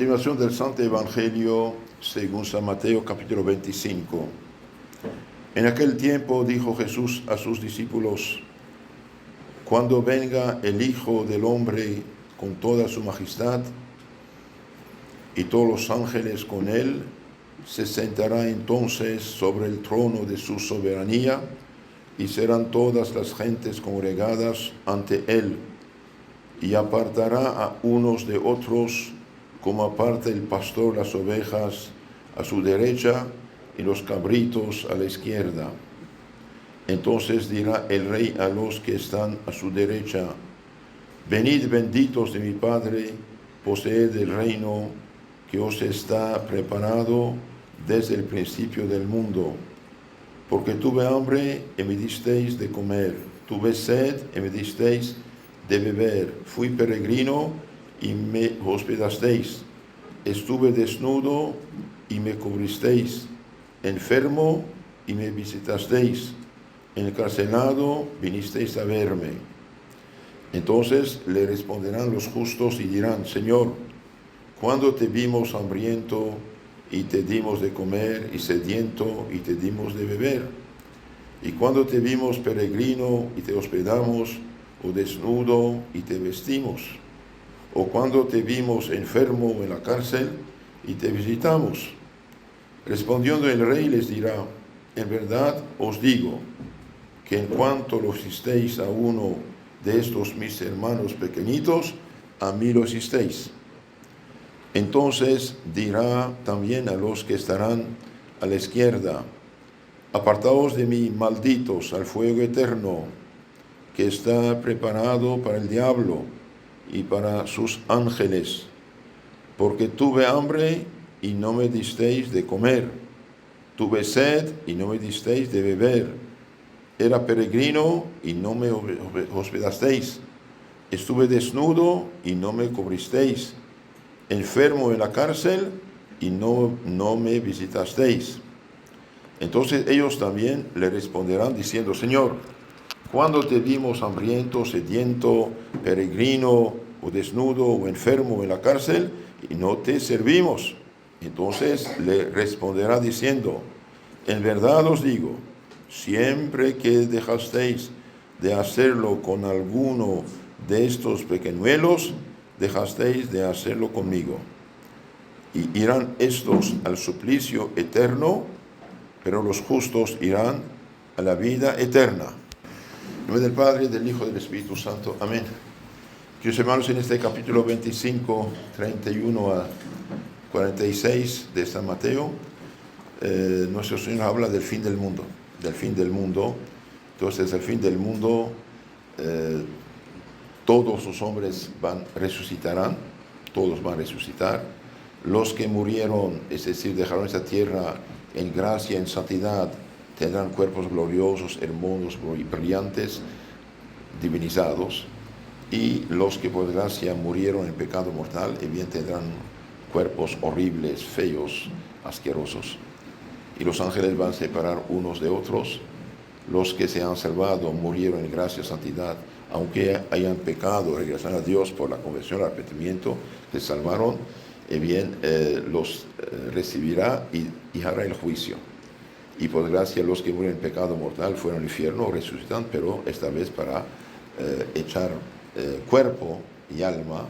Continuación del Santo Evangelio según San Mateo capítulo 25. En aquel tiempo dijo Jesús a sus discípulos: cuando venga el Hijo del Hombre con toda su majestad y todos los ángeles con él, se sentará entonces sobre el trono de su soberanía y serán todas las gentes congregadas ante él, y apartará a unos de otros, como aparta el pastor las ovejas a su derecha y los cabritos a la izquierda. Entonces dirá el rey a los que están a su derecha: venid benditos de mi Padre, poseed el reino que os está preparado desde el principio del mundo. Porque tuve hambre y me disteis de comer, tuve sed y me disteis de beber, fui peregrino y me hospedasteis, estuve desnudo y me cubristeis, enfermo y me visitasteis, encarcelado vinisteis a verme. Entonces le responderán los justos y dirán: Señor, ¿cuándo te vimos hambriento y te dimos de comer, y sediento y te dimos de beber? ¿Y cuándo te vimos peregrino y te hospedamos, o desnudo y te vestimos? ¿O cuando te vimos enfermo en la cárcel y te visitamos? Respondiendo el rey les dirá: en verdad os digo que en cuanto lo hicisteis a uno de estos mis hermanos pequeñitos, a mí lo hicisteis. Entonces dirá también a los que estarán a la izquierda: apartaos de mí, malditos, al fuego eterno, que está preparado para el diablo y para sus ángeles, porque tuve hambre y no me disteis de comer, tuve sed y no me disteis de beber, era peregrino y no me hospedasteis, estuve desnudo y no me cubristeis, enfermo en la cárcel y no me visitasteis. Entonces ellos también le responderán diciendo: Señor, ¿cuándo te vimos hambriento, sediento, peregrino, o desnudo, o enfermo en la cárcel, y no te servimos? Entonces le responderá diciendo: en verdad os digo, siempre que dejasteis de hacerlo con alguno de estos pequeñuelos, dejasteis de hacerlo conmigo. Y irán estos al suplicio eterno, pero los justos irán a la vida eterna. En nombre del Padre, del Hijo y del Espíritu Santo. Amén. Queridos hermanos, en este capítulo 25, 31 a 46 de San Mateo, nuestro Señor habla del fin del mundo. Del fin del mundo. Entonces, el fin del mundo, todos los hombres resucitarán, todos van a resucitar. Los que murieron, es decir, dejaron esta tierra en gracia, en santidad, tendrán cuerpos gloriosos, hermosos, brillantes, divinizados. Y los que por desgracia murieron en pecado mortal, bien tendrán cuerpos horribles, feos, asquerosos. Y los ángeles van a separar unos de otros. Los que se han salvado murieron en gracia, santidad, aunque hayan pecado, regresaron a Dios por la conversión, el arrepentimiento, se salvaron, los recibirá y hará el juicio. Y por desgracia los que murieron en pecado mortal fueron al infierno, resucitan, pero esta vez para echar cuerpo y alma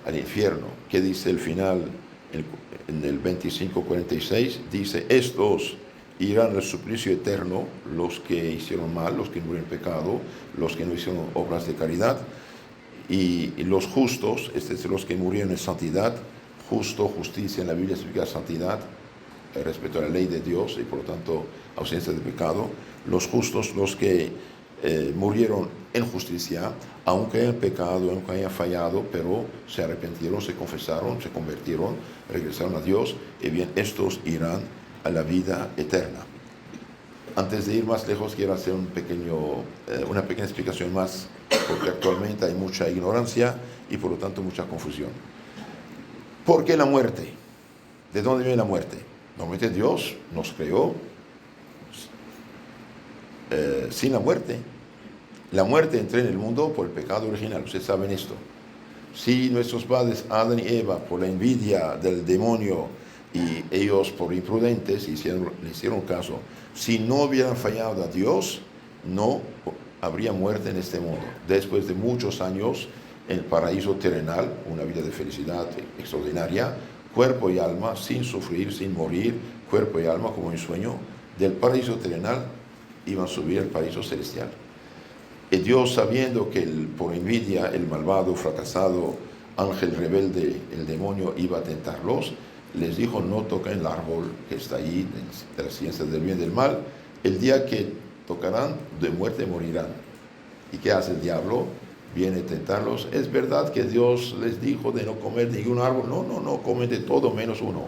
al infierno. ¿Qué dice el final en el 25:46? Dice: estos irán al suplicio eterno, los que hicieron mal, los que murieron en pecado, los que no hicieron obras de caridad, y los justos, los que murieron en santidad. Justo, justicia en la Biblia significa santidad, respecto a la ley de Dios y por lo tanto ausencia de pecado. Los justos, los que murieron en justicia, aunque hayan pecado, aunque hayan fallado, pero se arrepintieron, se confesaron, se convirtieron, regresaron a Dios, estos irán a la vida eterna. Antes de ir más lejos, quiero hacer una pequeña explicación más, porque actualmente hay mucha ignorancia y por lo tanto mucha confusión. ¿Por qué la muerte? ¿De dónde viene la muerte? Normalmente Dios nos creó sin la muerte. La muerte entró en el mundo por el pecado original, ustedes saben esto. Si nuestros padres, Adán y Eva, por la envidia del demonio y ellos por imprudentes le hicieron caso, si no hubieran fallado a Dios, no habría muerte en este mundo. Después de muchos años en el paraíso terrenal, una vida de felicidad extraordinaria, cuerpo y alma, sin sufrir, sin morir, cuerpo y alma como un sueño, del paraíso terrenal iban a subir al paraíso celestial. Y Dios, sabiendo que por envidia el malvado, fracasado, ángel rebelde, el demonio, iba a tentarlos, les dijo: no toquen el árbol que está ahí, de la ciencia del bien y del mal. El día que tocarán, de muerte morirán. ¿Y qué hace el diablo? Viene a tentarlos. Es verdad que Dios les dijo de no comer de ningún árbol. No, comen de todo menos uno.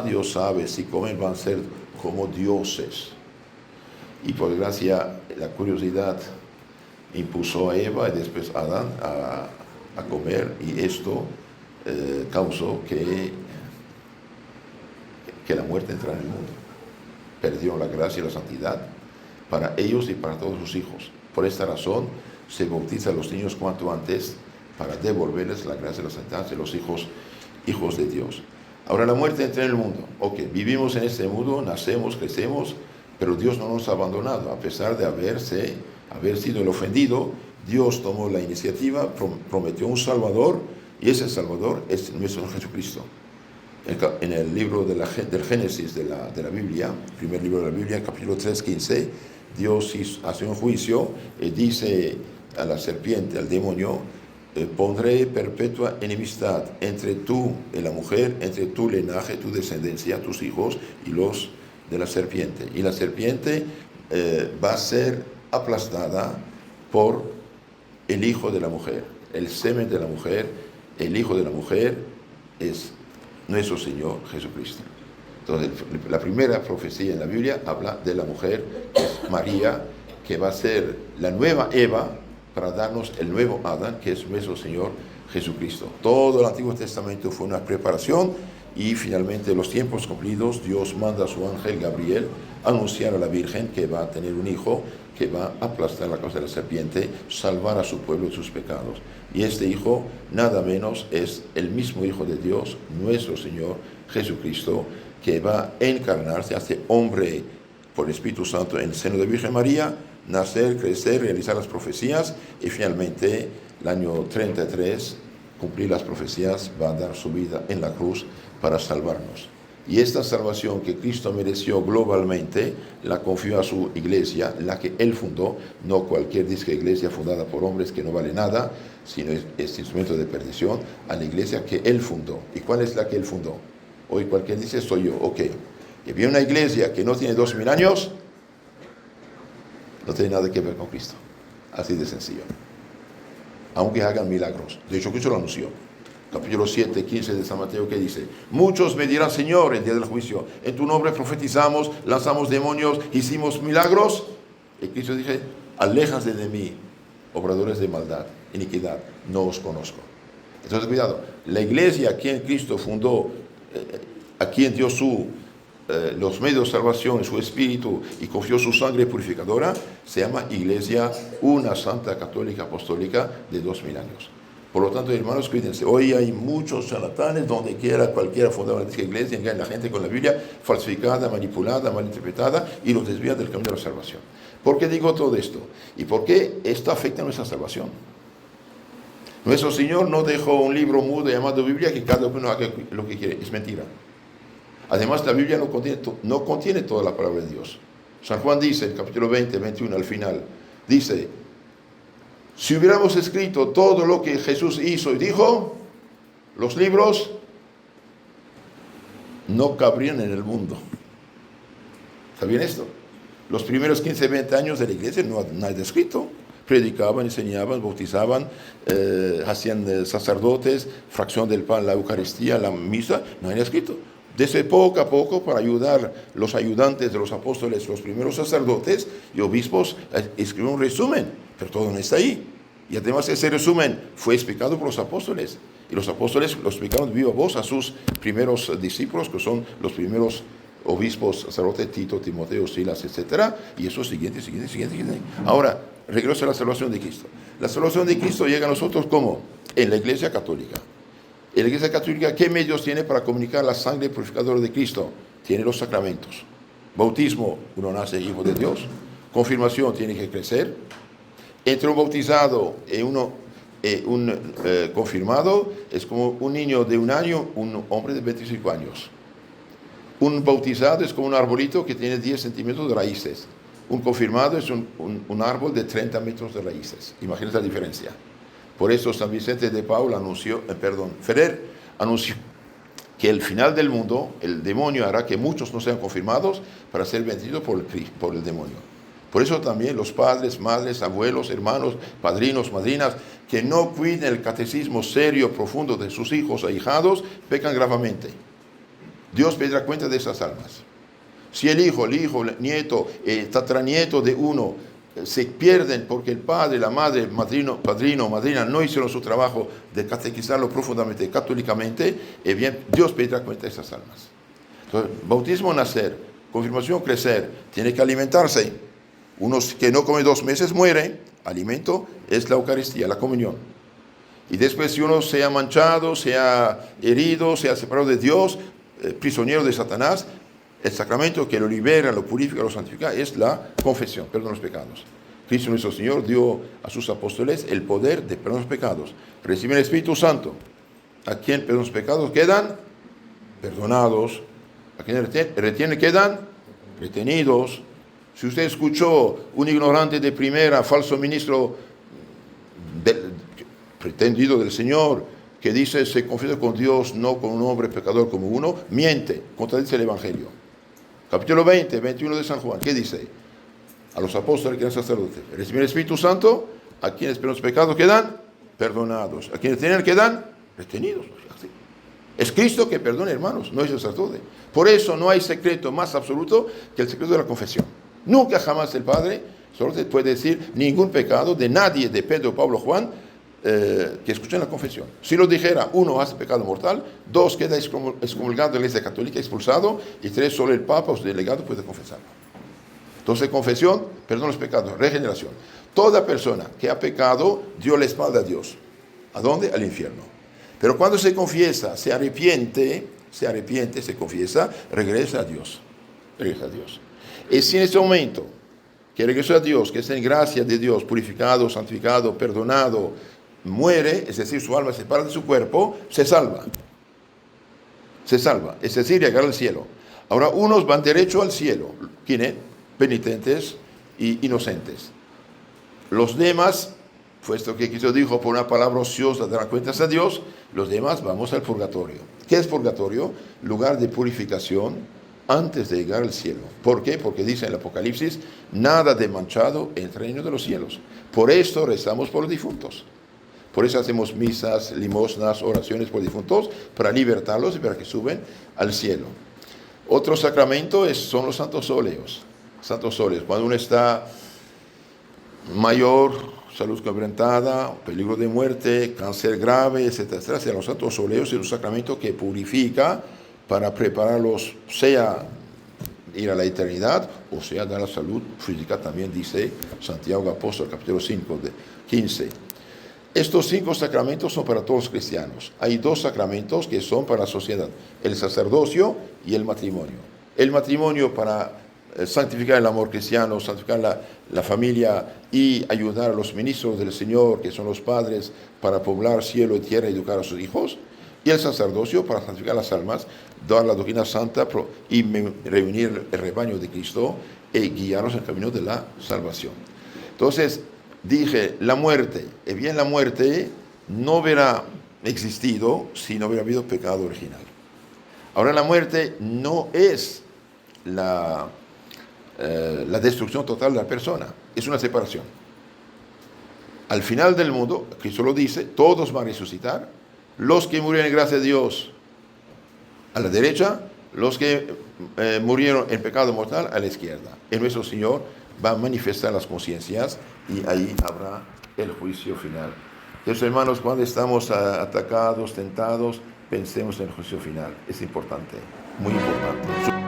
Dios sabe, si comen van a ser como dioses. Y por desgracia, la curiosidad impulsó a Eva y después a Adán a comer, y esto causó que la muerte entrara en el mundo. Perdieron la gracia y la santidad para ellos y para todos sus hijos. Por esta razón se bautiza a los niños cuanto antes para devolverles la gracia y la santidad de los hijos de Dios. Ahora, la muerte entra en el mundo. Vivimos en este mundo, nacemos, crecemos, pero Dios no nos ha abandonado. A pesar de haber sido el ofendido, Dios tomó la iniciativa, prometió un Salvador, y ese Salvador es nuestro Jesucristo. En el libro del Génesis de la Biblia, primer libro de la Biblia, capítulo 3:15, Dios hace un juicio y dice a la serpiente, al demonio: pondré perpetua enemistad entre tú y la mujer, entre tu linaje, tu descendencia, tus hijos y los de la serpiente. Y la serpiente va a ser aplastada por el hijo de la mujer, el semen de la mujer. El hijo de la mujer es nuestro Señor Jesucristo. Entonces, la primera profecía en la Biblia habla de la mujer, que es María, que va a ser la nueva Eva para darnos el nuevo Adán, que es nuestro Señor Jesucristo. Todo el Antiguo Testamento fue una preparación, y finalmente, los tiempos cumplidos, Dios manda a su ángel Gabriel a anunciar a la Virgen que va a tener un hijo que va a aplastar la cabeza de la serpiente, salvar a su pueblo de sus pecados. Y este hijo, nada menos, es el mismo Hijo de Dios, nuestro Señor Jesucristo, que va a encarnarse, hace hombre por el Espíritu Santo en el seno de Virgen María, nacer, crecer, realizar las profecías, y finalmente, el año 33, cumplir las profecías, va a dar su vida en la cruz para salvarnos. Y esta salvación que Cristo mereció globalmente, la confió a su iglesia, la que Él fundó, no cualquier disque iglesia fundada por hombres que no vale nada, sino es instrumento de perdición, a la iglesia que Él fundó. ¿Y cuál es la que Él fundó? Hoy cualquier dice: soy yo. Y había una iglesia que no tiene 2000 años, no tiene nada que ver con Cristo. Así de sencillo. Aunque hagan milagros. De hecho, Cristo lo anunció. Capítulo 7, 15 de San Mateo, que dice: muchos me dirán: Señor, el día del juicio, en tu nombre profetizamos, lanzamos demonios, hicimos milagros. Y Cristo dice: aléjate de mí, obradores de maldad, iniquidad, no os conozco. Entonces, cuidado, la iglesia a quien Cristo fundó, a quien dio los medios de salvación en su espíritu y confió su sangre purificadora, se llama Iglesia, una santa católica apostólica de 2000 años. Por lo tanto, hermanos, cuídense. Hoy hay muchos charlatanes, donde quiera, cualquiera fundador de la iglesia, engañan a la gente con la Biblia falsificada, manipulada, malinterpretada, y los desvía del camino de la salvación. ¿Por qué digo todo esto? ¿Y por qué esto afecta a nuestra salvación? Nuestro Señor no dejó un libro mudo llamado Biblia que cada uno haga lo que quiere. Es mentira. Además, la Biblia no contiene toda la palabra de Dios. San Juan dice, en el capítulo 20, 21, al final, dice: si hubiéramos escrito todo lo que Jesús hizo y dijo, los libros no cabrían en el mundo. ¿Sabían esto? Los primeros 15, 20 años de la iglesia no hay nada escrito. Predicaban, enseñaban, bautizaban, hacían sacerdotes, fracción del pan, la Eucaristía, la misa, no hay escrito. Desde poco a poco, para ayudar los ayudantes de los apóstoles, los primeros sacerdotes y obispos, escribieron un resumen, pero todo no está ahí. Y además ese resumen fue explicado por los apóstoles. Y los apóstoles lo explicaron de viva voz a sus primeros discípulos, que son los primeros obispos, sacerdotes, Tito, Timoteo, Silas, etc. Y eso siguiente. Ahora, regreso a la salvación de Cristo. La salvación de Cristo llega a nosotros ¿cómo? En la Iglesia Católica. En la Iglesia Católica, ¿qué medios tiene para comunicar la sangre purificadora de Cristo? Tiene los sacramentos. Bautismo, uno nace hijo de Dios. Confirmación, tiene que crecer. Entre un bautizado y un confirmado, es como un niño de 1 año, un hombre de 25 años. Un bautizado es como un arbolito que tiene 10 centímetros de raíces. Un confirmado es un árbol de 30 metros de raíces. Imagínate la diferencia. Por eso San Vicente de Paul Ferrer anunció que el final del mundo, el demonio hará que muchos no sean confirmados para ser vencidos por el demonio. Por eso también los padres, madres, abuelos, hermanos, padrinos, madrinas, que no cuiden el catecismo serio, profundo de sus hijos e hijados, pecan gravemente. Dios pedirá cuenta de esas almas. Si el hijo, nieto, tatranieto de uno se pierden porque el padre, la madre, padrino, madrina no hicieron su trabajo de catequizarlo profundamente, católicamente, bien, Dios pedirá cuenta de esas almas. Entonces, bautismo, nacer, confirmación, crecer, tiene que alimentarse. Uno que no come 2 meses muere, alimento es la Eucaristía, la comunión. Y después si uno se ha manchado, se ha herido, se ha separado de Dios, prisionero de Satanás, el sacramento que lo libera, lo purifica, lo santifica es la confesión, perdón los pecados. Cristo nuestro Señor dio a sus apóstoles el poder de perdonar los pecados. Reciben el Espíritu Santo. ¿A quien perdonan los pecados? Quedan perdonados. ¿A quien retienen? Quedan retenidos. Si usted escuchó un ignorante de primera, falso ministro pretendido del Señor, que dice se confiesa con Dios, no con un hombre pecador como uno, miente, contradice el Evangelio. Capítulo 20, 21 de San Juan, ¿qué dice? A los apóstoles que eran sacerdotes, reciben el Espíritu Santo, a quienes perdonan los pecados quedan perdonados, a quienes tienen quedan retenidos. Es Cristo que perdona, hermanos, no es el sacerdote. Por eso no hay secreto más absoluto que el secreto de la confesión. Nunca jamás el Padre solo te puede decir ningún pecado de nadie, de Pedro, Pablo, Juan, que escuchen la confesión. Si lo dijera, 1 hace pecado mortal, 2 queda excomulgado de la Iglesia Católica, expulsado, y 3 solo el Papa o su delegado puede confesarlo. Entonces, confesión, perdón los pecados, regeneración. Toda persona que ha pecado dio la espalda a Dios. ¿A dónde? Al infierno. Pero cuando se confiesa, se arrepiente, se confiesa, regresa a Dios. Regresa a Dios. Y si en ese momento que regresó a Dios, que está en gracia de Dios, purificado, santificado, perdonado, muere, es decir, su alma se separa de su cuerpo, se salva. Se salva, es decir, llegar al cielo. Ahora, unos van derecho al cielo. ¿Quiénes? Penitentes y inocentes. Los demás, puesto que Cristo dijo por una palabra ociosa darán cuentas a Dios, los demás vamos al purgatorio. ¿Qué es purgatorio? Lugar de purificación antes de llegar al cielo. ¿Por qué? Porque dice en el Apocalipsis, nada de manchado en el reino de los cielos. Por esto rezamos por los difuntos. Por eso hacemos misas, limosnas, oraciones por difuntos, para libertarlos y para que suben al cielo. Otro sacramento son los santos óleos. Santos óleos, cuando uno está mayor, salud quebrantada, peligro de muerte, cáncer grave, etcétera, etcétera. Los santos óleos es un sacramento que purifica para prepararlos, sea ir a la eternidad, o sea dar la salud física, también dice Santiago Apóstol, capítulo 5, 15. Estos 5 sacramentos son para todos los cristianos. Hay 2 sacramentos que son para la sociedad, el sacerdocio y el matrimonio. El matrimonio para santificar el amor cristiano, santificar la familia y ayudar a los ministros del Señor, que son los padres, para poblar cielo y tierra y educar a sus hijos. Y el sacerdocio para santificar las almas, dar la doctrina santa y reunir el rebaño de Cristo y guiarlos en el camino de la salvación. Entonces, dije, la muerte no hubiera existido si no hubiera habido pecado original. Ahora, la muerte no es la destrucción total de la persona, es una separación. Al final del mundo, Cristo lo dice, todos van a resucitar, los que murieron en gracia de Dios a la derecha, los que murieron en pecado mortal a la izquierda. Y nuestro Señor va a manifestar las conciencias y ahí habrá el juicio final. Entonces, hermanos, cuando estamos atacados, tentados, pensemos en el juicio final. Es importante, muy importante.